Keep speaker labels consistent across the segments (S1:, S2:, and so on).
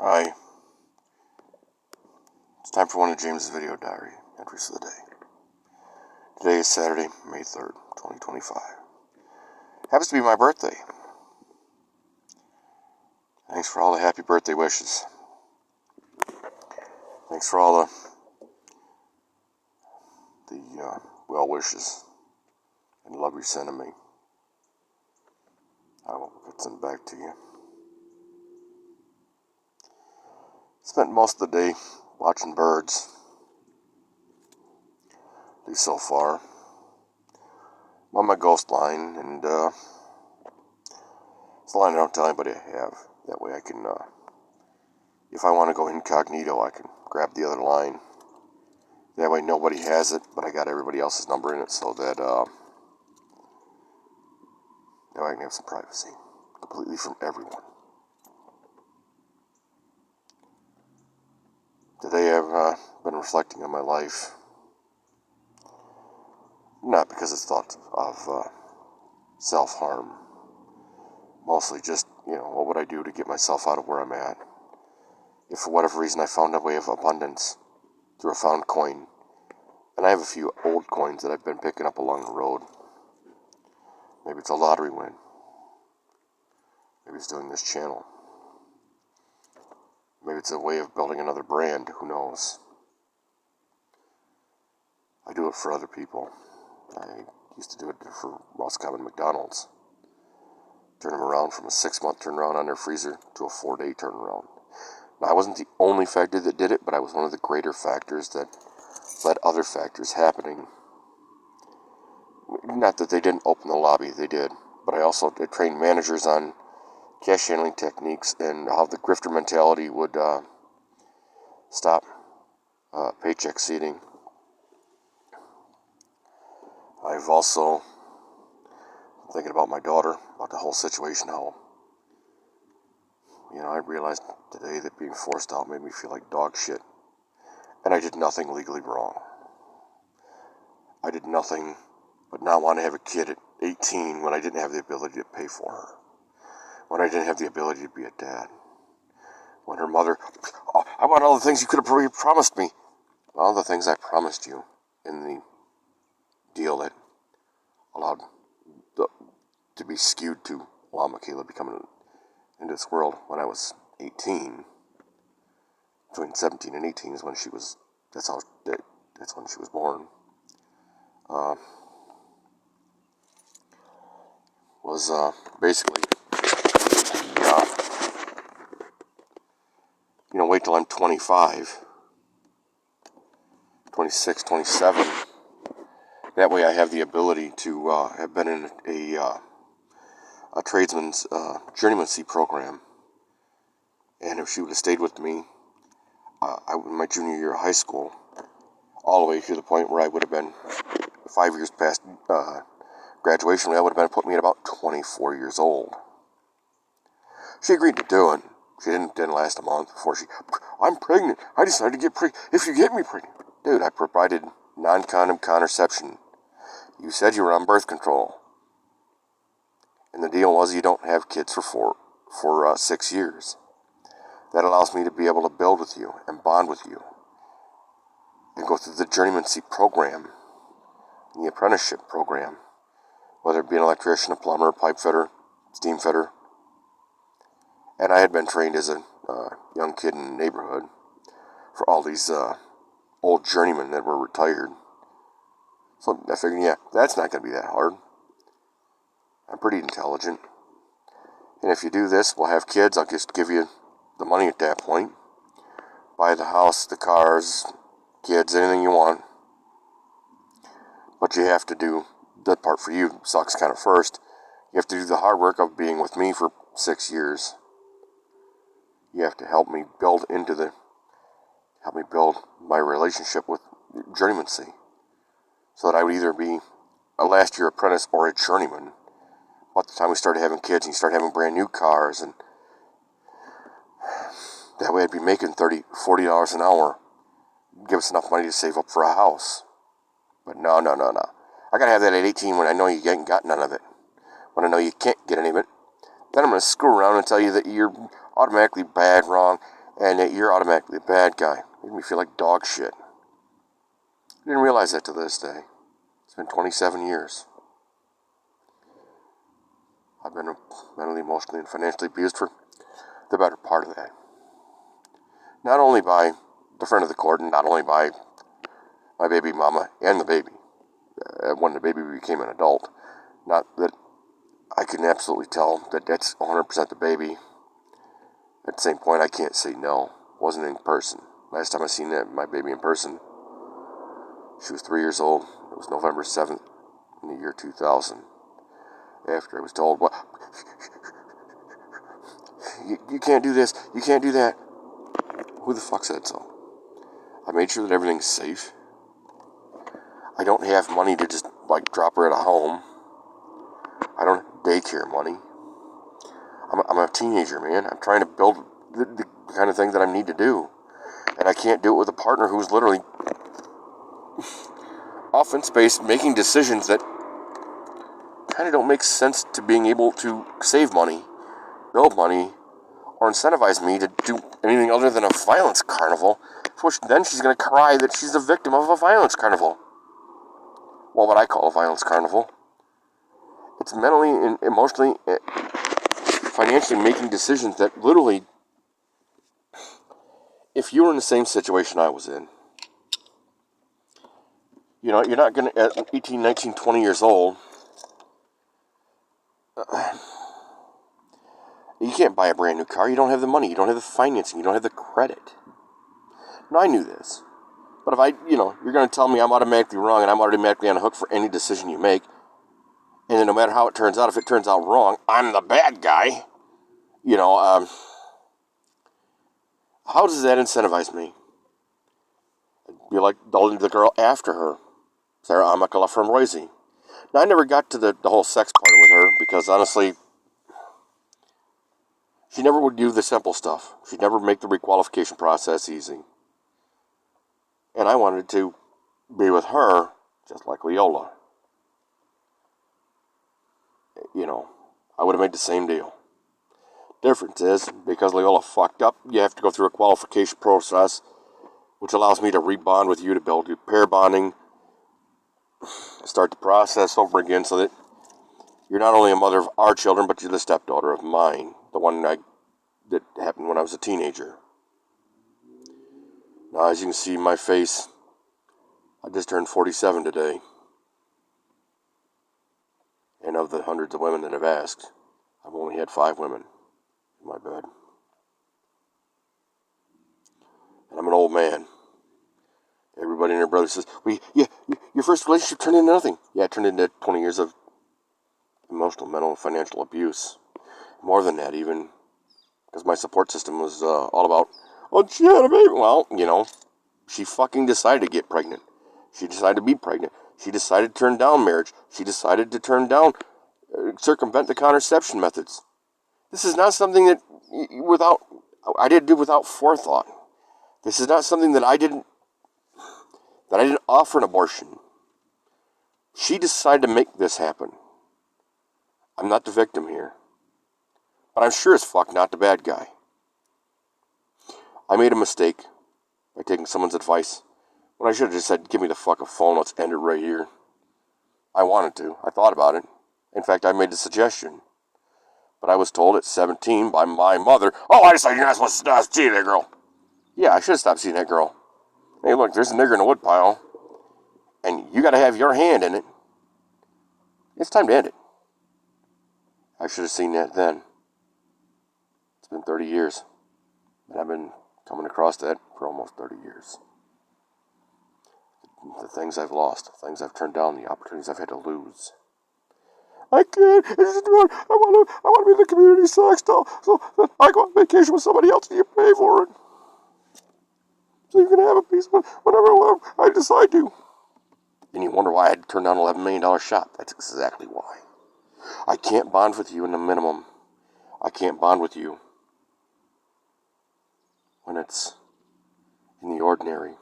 S1: Hi, it's time for one of James's video diary entries of the day. Today is Saturday, May 3rd, 2025. Happens to be my birthday. Thanks for all the happy birthday wishes. Thanks for all the well wishes and love you're sending me. I will get some back to you. Spent most of the day watching birds. At least so far. I'm on my ghost line, and it's a line I don't tell anybody I have. That way I can, if I want to go incognito, I can grab the other line. That way nobody has it, but I got everybody else's number in it, so that now I can have some privacy. Completely from everyone. Today I've been reflecting on my life. Not because it's thought of self-harm. Mostly just, what would I do to get myself out of where I'm at? If for whatever reason I found a way of abundance through a found coin, and I have a few old coins that I've been picking up along the road. Maybe it's a lottery win. Maybe it's doing this channel. Maybe it's a way of building another brand, who knows? I do it for other people. I used to do it for Roscommon McDonald's. Turn them around from a 6-month turnaround on their freezer to a 4-day turnaround. Now, I wasn't the only factor that did it, but I was one of the greater factors that led other factors happening. Not that they didn't open the lobby, they did. But I also trained managers on cash handling techniques and how the grifter mentality would stop paycheck seeding. I've also been thinking about my daughter, about the whole situation, how, I realized today that being forced out made me feel like dog shit. And I did nothing legally wrong. I did nothing but not want to have a kid at 18 when I didn't have the ability to pay for her. When I didn't have the ability to be a dad. When her mother, I want all the things you could have promised me. All the things I promised you in the deal that allowed to be skewed to allow Michaela to come into this world when I was 18. Between 17 and 18 is when she was, that's when she was born. Was basically, wait till I'm 25, 26, 27. That way I have the ability to have been in a tradesman's journeymancy program. And if she would have stayed with me in my junior year of high school, all the way to the point where I would have been 5 years past graduation, that would have been put me at about 24 years old. She agreed to do it. She didn't last a month before I'm pregnant. I decided to get pregnant. If you get me pregnant. Dude, I provided non-condom contraception. You said you were on birth control. And the deal was you don't have kids for 6 years. That allows me to be able to build with you and bond with you. And go through the journeymancy program. And the apprenticeship program. Whether it be an electrician, a plumber, a pipe fitter, steam fitter. And I had been trained as a young kid in the neighborhood for all these old journeymen that were retired. So I figured, that's not going to be that hard. I'm pretty intelligent. And if you do this, we'll have kids. I'll just give you the money at that point. Buy the house, the cars, kids, anything you want. But you have to do that part for you. Sucks kind of first. You have to do the hard work of being with me for 6 years. You have to help me build my relationship with journeymancy. So that I would either be a last year apprentice or a journeyman. By the time we started having kids and you start having brand new cars, and that way I'd be making $30, $40 an hour. Give us enough money to save up for a house. But no. I gotta have that at 18 when I know you ain't got none of it. When I know you can't get any of it. Then I'm gonna screw around and tell you that you're automatically bad, wrong, and that you're automatically a bad guy. Made me feel like dog shit. I didn't realize that to this day. It's been 27 years. I've been mentally, emotionally, and financially abused for the better part of that. Not only by the friend of the court, and not only by my baby mama and the baby, when the baby became an adult. Not that I can absolutely tell that that's 100% the baby. At the same point, I can't say no. Wasn't in person. Last time I seen my baby in person, she was 3 years old. It was November 7th in the year 2000. After I was told, well, you can't do this, you can't do that. Who the fuck said so? I made sure that everything's safe. I don't have money to just, drop her at a home. I don't have daycare money. I'm a teenager, man. I'm trying to build the kind of thing that I need to do. And I can't do it with a partner who's literally offense-based, making decisions that kind of don't make sense to being able to save money, build money, or incentivize me to do anything other than a violence carnival, which then she's going to cry that she's a victim of a violence carnival. Well, what I call a violence carnival. It's mentally and emotionally, financially making decisions that literally, if you were in the same situation I was in, you're not going to, at 18, 19, 20 years old, you can't buy a brand new car. You don't have the money. You don't have the financing. You don't have the credit. Now, I knew this. But if you're going to tell me I'm automatically wrong and I'm automatically on the hook for any decision you make, and then no matter how it turns out, if it turns out wrong, I'm the bad guy, how does that incentivize me? I'd be like the girl after her, Sarah Amakala from Roisey. Now, I never got to the whole sex part with her because, honestly, she never would do the simple stuff. She'd never make the requalification process easy. And I wanted to be with her just like Leola. I would have made the same deal. Difference is, because Leola fucked up, you have to go through a qualification process, which allows me to rebond with you to build your pair bonding, start the process over again so that you're not only a mother of our children, but you're the stepdaughter of mine, the one that happened when I was a teenager. Now, as you can see, my face, I just turned 47 today. And of the hundreds of women that have asked, I've only had 5 women in my bed. And I'm an old man. Everybody and their brother says, your first relationship turned into nothing. Yeah, it turned into 20 years of emotional, mental, and financial abuse. More than that, even. Because my support system was all about, oh, she had a baby. Well, she fucking decided to get pregnant. She decided to be pregnant. She decided to turn down marriage. She decided to turn down, circumvent the contraception methods. This is not something that I didn't do without forethought. This is not something that I didn't offer an abortion. She decided to make this happen. I'm not the victim here. But I'm sure as fuck not the bad guy. I made a mistake by taking someone's advice when I should have just said, give me the fucking phone, let's end it right here. I wanted to. I thought about it. In fact, I made the suggestion. But I was told at 17 by my mother, oh, I decided you're not supposed to see that girl. Yeah, I should have stopped seeing that girl. Hey, look, there's a nigger in the woodpile. And you got to have your hand in it. It's time to end it. I should have seen that then. It's been 30 years. And I've been coming across that for almost 30 years. The things I've lost, the things I've turned down, the opportunities I've had to lose. I can't. I want to be in the community sex doll, so I go on vacation with somebody else and you pay for it. So you can have a piece whenever I decide to. And you wonder why I had to turn down an $11 million shop. That's exactly why. I can't bond with you in the minimum. I can't bond with you when it's in the ordinary.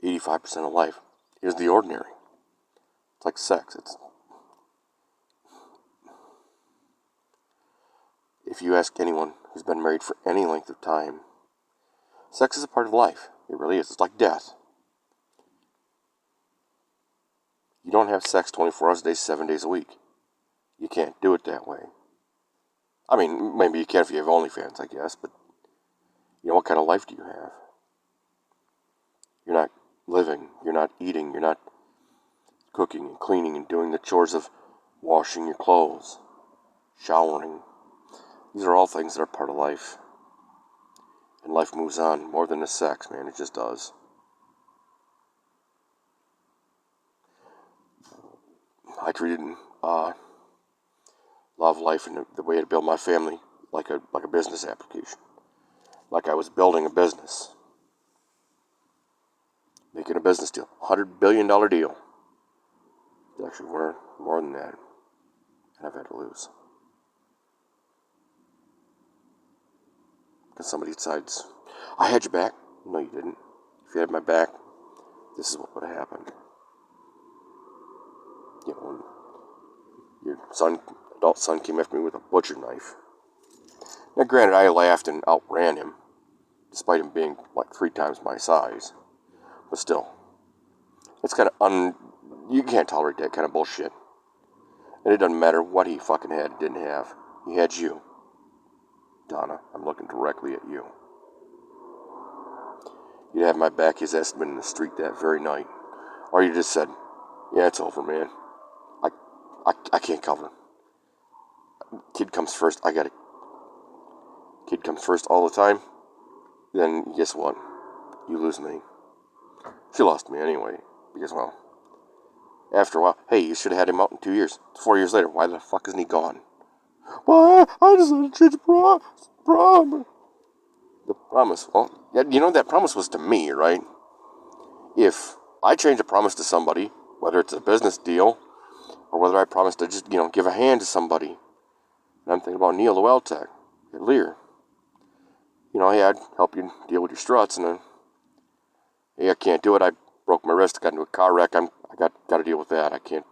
S1: 85% of life is the ordinary. It's like sex. If you ask anyone who's been married for any length of time, sex is a part of life. It really is. It's like death. You don't have sex 24 hours a day, 7 days a week. You can't do it that way. I mean, maybe you can if you have OnlyFans, I guess, but what kind of life do you have? You're not living, you're not eating, you're not cooking and cleaning and doing the chores of washing your clothes, showering. These are all things that are part of life. And life moves on more than the sex, man. It just does. I treated love life and the way to build my family like a business application. Like I was building a business. Making a business deal. $100 billion deal. It's actually more than that. And I've had to lose. Because somebody decides, I had your back. No, you didn't. If you had my back, this is what would have happened. When your adult son came after me with a butcher knife. Now, granted, I laughed and outran him, despite him being like 3 times my size. But still, it's kind of you can't tolerate that kind of bullshit. And it doesn't matter what he fucking had, didn't have. He had you. Donna, I'm looking directly at you. You'd have my back, his ass had been in the street that very night. Or you just said, yeah, it's over, man. I can't cover. Kid comes first, I got it. Kid comes first all the time. Then, guess what? You lose me. She lost me anyway. Because, well, after a while, hey, you should have had him out in 2 years. 4 years later, why the fuck isn't he gone? Well, I just want to change the promise. The promise. Well, that promise was to me, right? If I change a promise to somebody, whether it's a business deal, or whether I promise to just, give a hand to somebody. And I'm thinking about Neil Lowelltech at Lear. Hey, I'd help you deal with your struts, and hey, I can't do it. I broke my wrist, got into a car wreck. I got to deal with that. I can't,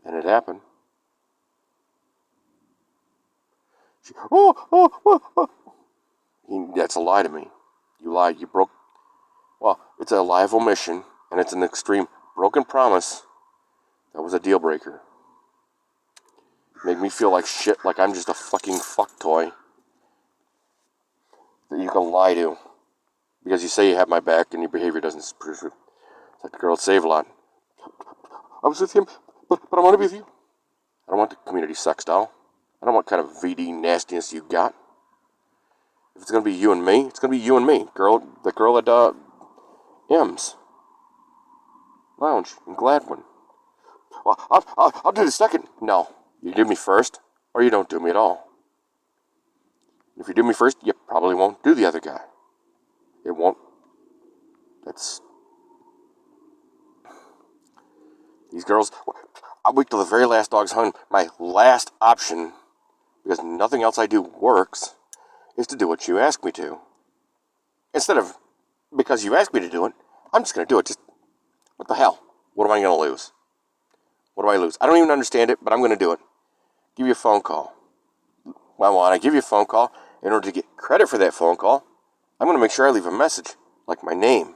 S1: And it happened. She, that's a lie to me. You lied. You broke. Well, it's a lie of omission, and it's an extreme broken promise. That was a deal breaker. Made me feel like shit, like I'm just a fucking fuck toy that you can lie to. Because you say you have my back and your behavior doesn't prove it. It's like the girl at Save-A-Lot. I was with him, but I want to be with you. I don't want the community sex doll. I don't want what kind of VD nastiness you got. If it's going to be you and me, it's going to be you and me. The girl at M's Lounge in Gladwin. Well, I'll do the second. No, you do me first, or you don't do me at all. If you do me first, you probably won't do the other guy. It won't. These girls, I'll wait till the very last dog's hung. My last option, because nothing else I do works, is to do what you ask me to. Instead of, because you asked me to do it, I'm just going to do it. Just, what the hell? What am I going to lose? What do I lose? I don't even understand it, but I'm going to do it. Give you a phone call. Well, I give you a phone call. In order to get credit for that phone call, I'm going to make sure I leave a message, like my name.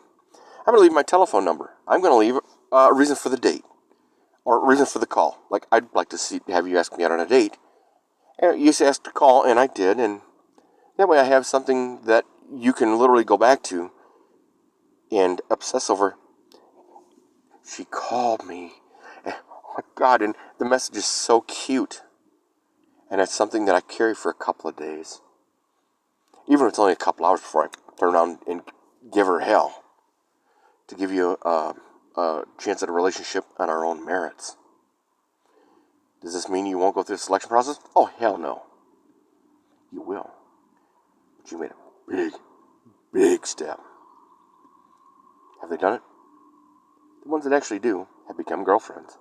S1: I'm going to leave my telephone number. I'm going to leave a reason for the date, or a reason for the call. Like, I'd like to have you ask me out on a date. And you just asked to call, and I did, and that way I have something that you can literally go back to and obsess over. She called me. And, oh my God, and the message is so cute. And it's something that I carry for a couple of days. Even if it's only a couple hours before I turn around and give her hell. To give you a chance at a relationship on our own merits. Does this mean you won't go through the selection process? Oh, hell no. You will. But you made a big, big step. Have they done it? The ones that actually do have become girlfriends.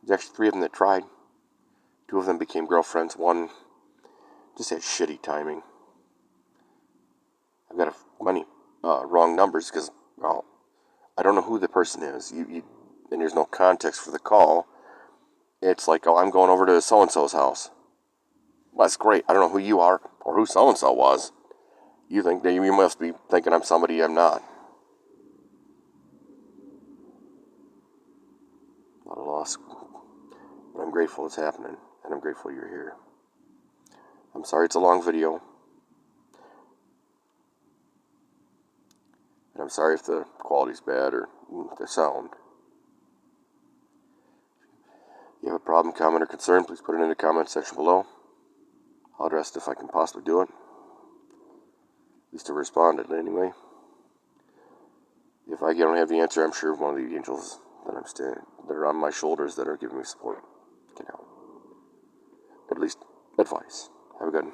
S1: There's actually 3 of them that tried. 2 of them became girlfriends. 1 just had shitty timing. I've got many wrong numbers because, well, I don't know who the person is. And there's no context for the call. It's like, oh, I'm going over to so-and-so's house. Well, that's great. I don't know who you are or who so-and-so was. You think that you must be thinking I'm somebody I'm not. Not a loss. But I'm grateful it's happening, and I'm grateful you're here. I'm sorry it's a long video. And I'm sorry if the quality's bad or the sound. If you have a problem, comment, or concern, please put it in the comment section below. I'll address it if I can possibly do it. At least to respond anyway. If I don't have the answer, I'm sure one of the angels that are on my shoulders that are giving me support can help. At least advice. Have a good one.